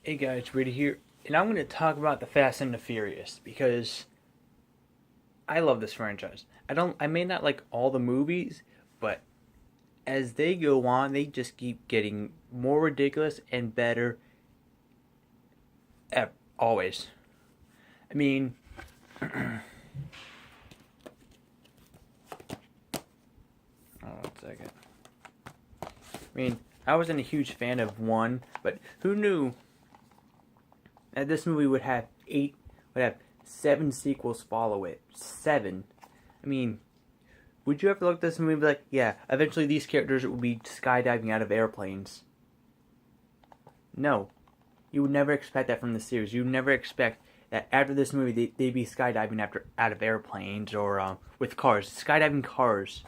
Hey guys, Rita here, and I'm going to talk about the Fast and the Furious because I love this franchise. I may not like all the movies, but as they go on, they just keep getting more ridiculous and better always. I mean, hold on a second. I wasn't a huge fan of one, but who knew that this movie would have seven sequels follow it? Seven. I mean, would you ever look at this movie and be like, yeah, eventually these characters will be skydiving out of airplanes? No. You would never expect that from the series. You would never expect that after this movie they'd be skydiving out of airplanes or with cars. Skydiving cars.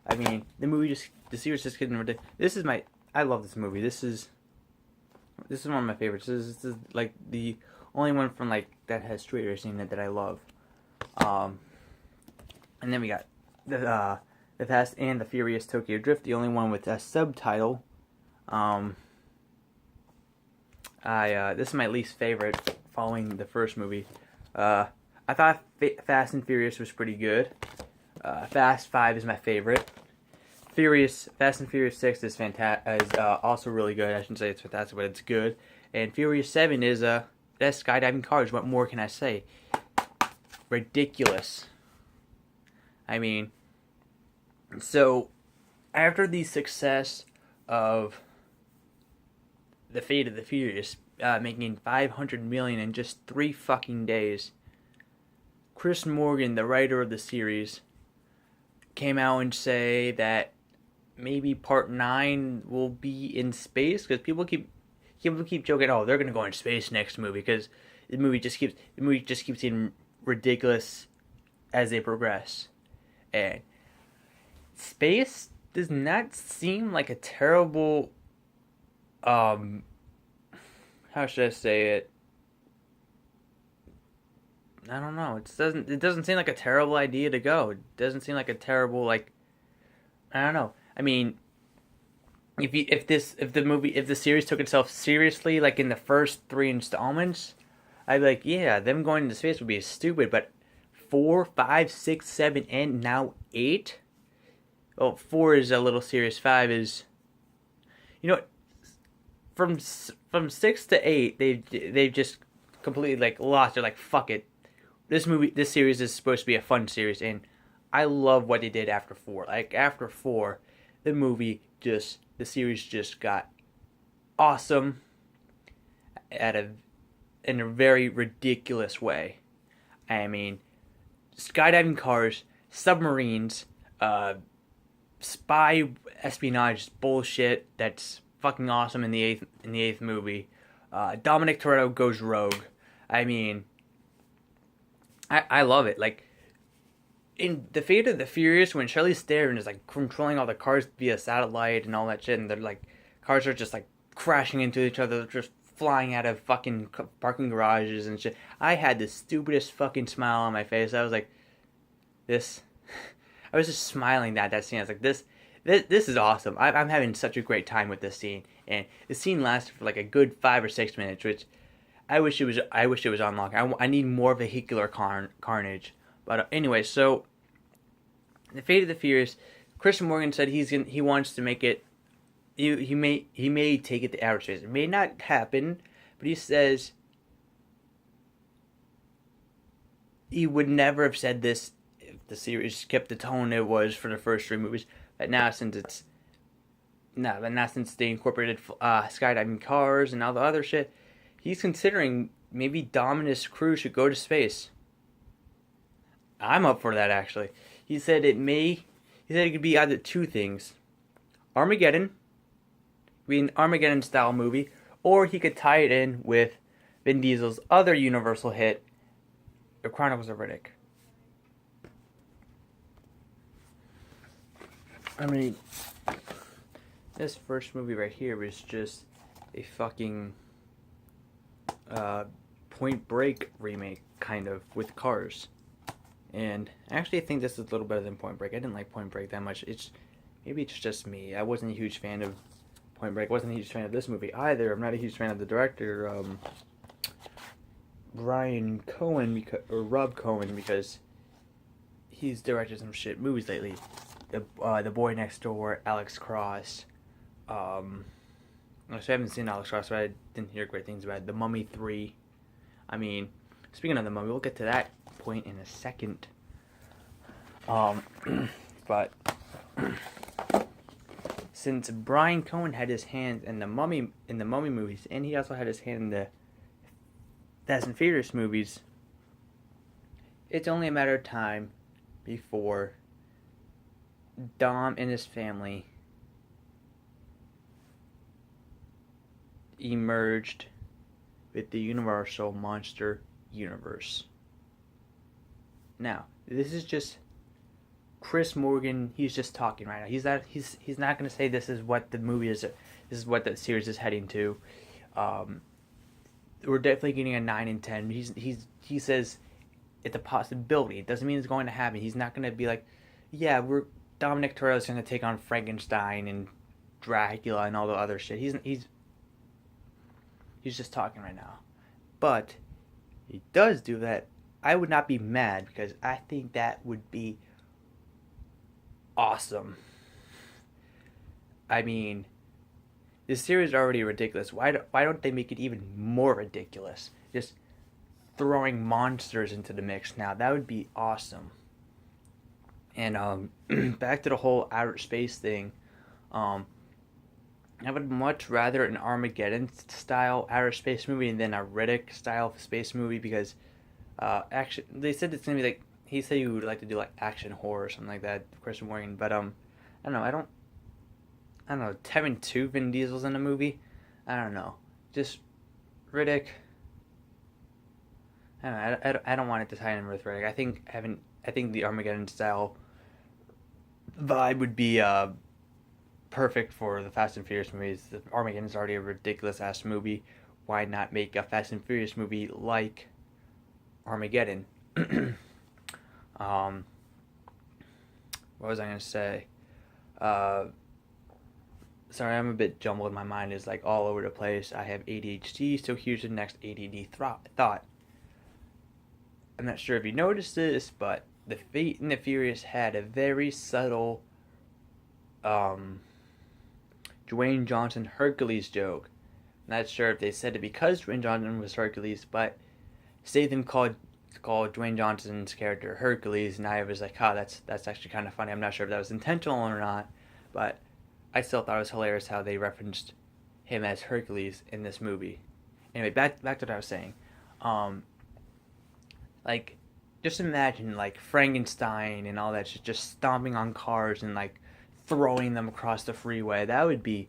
I mean, the series just getting ridiculous. I love this movie. This is one of my favorites. This is like the only one from like that has street racing that I love. Um, and then we got the Fast and the Furious Tokyo Drift, the only one with a subtitle. This is my least favorite following the first movie. I thought Fast and Furious was pretty good. Fast 5 is my favorite. Fast and Furious 6 is also really good. I shouldn't say it's fantastic, but it's good. And Furious 7 is best skydiving cars. What more can I say? Ridiculous. I mean, so after the success of the Fate of the Furious, making 500 million in just 3 fucking days, Chris Morgan, the writer of the series, came out and say that maybe part 9 will be in space because people keep joking, oh, they're gonna go in space next movie because the movie just keeps getting ridiculous as they progress. And space does not seem like a terrible how should I say it? I don't know. It doesn't seem like a terrible idea to go. It doesn't seem like a terrible I don't know. I mean, if the series took itself seriously like in the first 3 installments, I'd be like, yeah, them going into space would be stupid, but 4, 5, 6, 7, and now 8. Well, 4 is a little serious. 5 is, you know, from 6 to 8, they've just completely like lost. They're like, fuck it. This series is supposed to be a fun series, and I love what they did after 4. Like after 4, the series just got awesome in a very ridiculous way. I mean, skydiving cars, submarines, spy espionage bullshit that's fucking awesome in the eighth movie. Dominic Toretto goes rogue. I mean, I love it. Like in the Fate of the Furious, when Charlize Theron is like controlling all the cars via satellite and all that shit, and they're like cars are just like crashing into each other, just flying out of fucking parking garages and shit. I had the stupidest fucking smile on my face. I was like, this. I was just smiling at that scene. I was like, this is awesome. I'm having such a great time with this scene, and the scene lasted for like a good 5 or 6 minutes, which I wish it was unlocked. I need more vehicular carnage. But anyway, so the Fate of the Furious, Chris Morgan said he wants to make it. He may take it to outer space. It may not happen, but he says he would never have said this if the series kept the tone it was for the first 3 movies. But now since they incorporated skydiving cars and all the other shit, he's considering maybe Dominus Crew should go to space. I'm up for that actually. He said it could be either 2 things: Armageddon, be an Armageddon style movie, or he could tie it in with Vin Diesel's other Universal hit, The Chronicles of Riddick. I mean, this first movie right here was just a fucking Point Break remake, kind of, with cars. And actually, I think this is a little better than Point Break. I didn't like Point Break that much. Maybe it's just me. I wasn't a huge fan of Point Break. Wasn't a huge fan of this movie either. I'm not a huge fan of the director, Ryan Cohen, or Rob Cohen, because he's directed some shit movies lately. The Boy Next Door, Alex Cross. I haven't seen Alex Cross, but I didn't hear great things about it. The Mummy 3. I mean, speaking of the Mummy, we'll get to that point in a second. But since Brian Cohen had his hand in the Mummy movies, and he also had his hand in the Fast and Furious movies, it's only a matter of time before Dom and his family emerged with the Universal Monster Universe. Now, this is just Chris Morgan. He's just talking right now. He's not going to say this is what the movie is. This is what the series is heading to. We're definitely getting a 9 and 10. He says it's a possibility. It doesn't mean it's going to happen. He's not going to be like, yeah, Dominic Toretto's going to take on Frankenstein and Dracula and all the other shit. He's just talking right now. But he does do that. I would not be mad, because I think that would be awesome. I mean, this series is already ridiculous. Why don't they make it even more ridiculous? Just throwing monsters into the mix now. That would be awesome. And back to the whole outer space thing. I would much rather an Armageddon-style outer space movie than a Riddick-style space movie, because actually, they said it's going to be like, he said he would like to do like action horror or something like that, Chris Morgan, but I don't know, having two Vin Diesels in a movie, I don't know, just Riddick, I don't want it to tie in with Riddick. I think the Armageddon-style vibe would be perfect for the Fast and Furious movies. The Armageddon's already a ridiculous-ass movie. Why not make a Fast and Furious movie like Armageddon? What was I going to say? Sorry, I'm a bit jumbled. My mind is like all over the place. I have ADHD, so here's the next ADD thought. I'm not sure if you noticed this, but the Fate and the Furious had a very subtle Dwayne Johnson Hercules joke. Not sure if they said it because Dwayne Johnson was Hercules, but Statham called Dwayne Johnson's character Hercules, and I was like, that's actually kind of funny. I'm not sure if that was intentional or not, but I still thought it was hilarious how they referenced him as Hercules in this movie. Anyway, back to what I was saying. Like, just imagine like Frankenstein and all that shit just stomping on cars and like throwing them across the freeway. That would be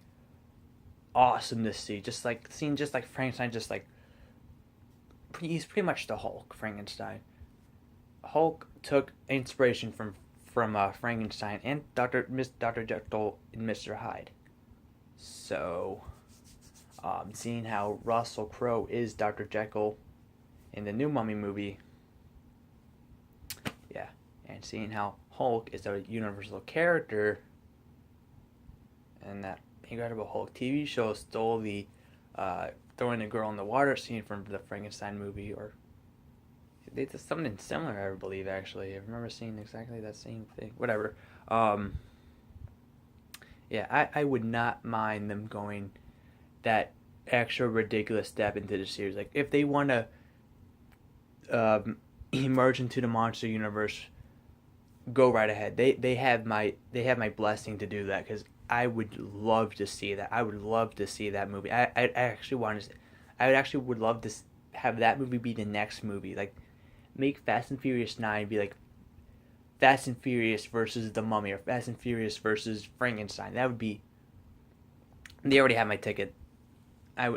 awesome to see. Just like Frankenstein, just like he's pretty much the Hulk. Frankenstein. Hulk took inspiration from Frankenstein and Dr. Jekyll and Mr. Hyde. So, seeing how Russell Crowe is Dr. Jekyll in the new Mummy movie, yeah, and seeing how Hulk is a universal character, and that Incredible Hulk TV show stole the throwing the girl in the water scene from the Frankenstein movie, or they did something similar, I believe, actually. I remember seeing exactly that same thing. Whatever. Yeah, I would not mind them going that extra ridiculous step into the series. Like, if they want to emerge into the monster universe, go right ahead. They have my blessing to do that, because I would love to see that. I would love to see that movie. I actually would love to have that movie be the next movie. Like, make Fast and Furious 9 be like Fast and Furious versus the Mummy, or Fast and Furious versus Frankenstein. That would be. They already have my ticket. I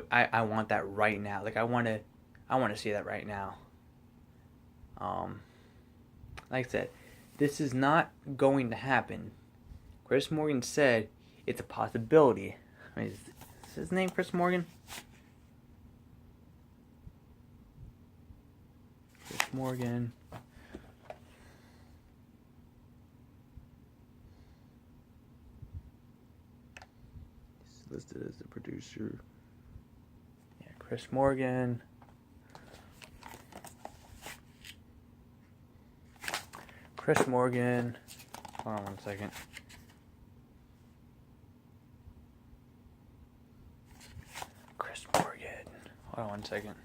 want that right now. Like, I want to see that right now. Like I said, this is not going to happen. Chris Morgan said it's a possibility. I mean, is his name Chris Morgan? Chris Morgan. listed as the producer. Yeah, Chris Morgan. Chris Morgan. Hold on one second. Chris Morgan. Hold on one second.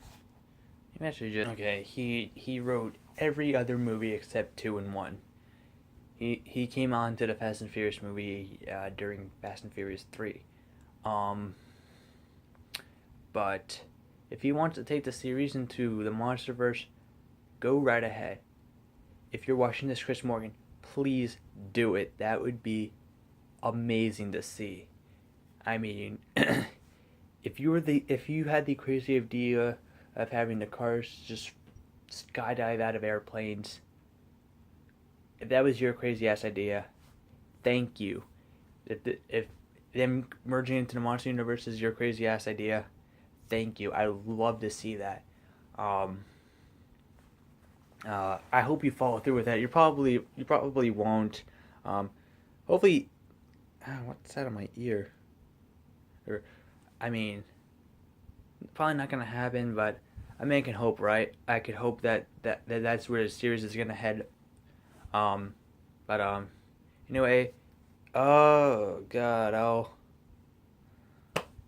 He actually just okay. He wrote every other movie except 2 and 1. He came on to the Fast and Furious movie during Fast and Furious 3. But if he wants to take the series into the MonsterVerse, go right ahead. If you're watching this, Chris Morgan, please do it. That would be amazing to see. I mean, if you had the crazy idea of having the cars just skydive out of airplanes, if that was your crazy ass idea, thank you. If them merging into the Monster Universe is your crazy ass idea, thank you. I would love to see that. I hope you follow through with that. You probably won't. Hopefully, what's that on my ear? Probably not gonna happen. But I mean, I can hope, right? I could hope that's where the series is gonna head. Anyway, oh god,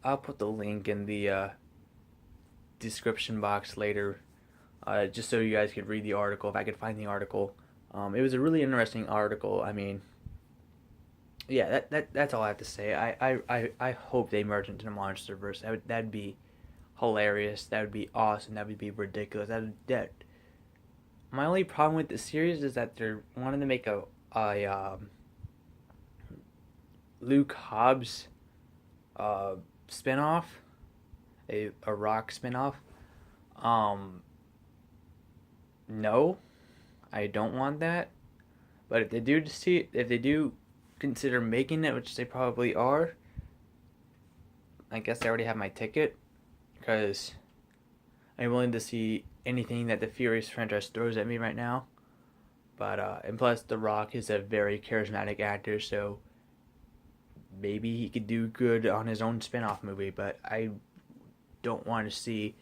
I'll put the link in the description box later. Just so you guys could read the article, if I could find the article. It was a really interesting article. I mean, yeah, that's all I have to say. I hope they merge into the MonsterVerse. That'd be hilarious. That would be awesome. That would be ridiculous. My only problem with the series is that they're wanting to make a Luke Hobbs spinoff, a Rock spinoff. No, I don't want that. But if they do consider making it, which they probably are, I guess they already have my ticket, because I'm willing to see anything that the Furious franchise throws at me right now. But and plus, The Rock is a very charismatic actor, so maybe he could do good on his own spin-off movie. But I don't want to see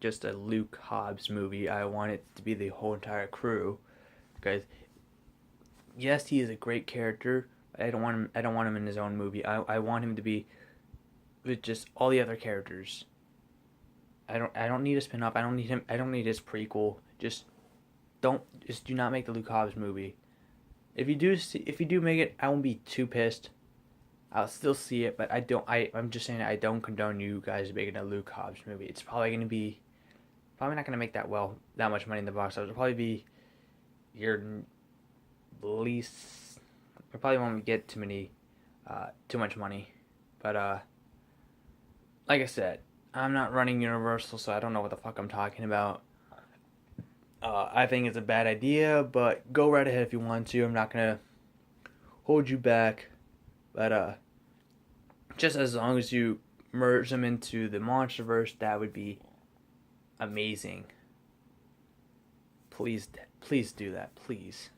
just a Luke Hobbs movie. I want it to be the whole entire crew, because yes, he is a great character. But I don't want him in his own movie. I want him to be with just all the other characters. I don't need a spin-off. I don't need him. I don't need his prequel. Just do not make the Luke Hobbs movie. If you do make it, I won't be too pissed. I'll still see it, but I'm just saying I don't condone you guys making a Luke Hobbs movie. It's probably not gonna make that much money in the box office. It'll probably be your least. It probably won't get too much money. But like I said, I'm not running Universal, so I don't know what the fuck I'm talking about. I think it's a bad idea, but go right ahead if you want to. I'm not gonna hold you back. But just as long as you merge them into the MonsterVerse, that would be amazing. Please do that, please.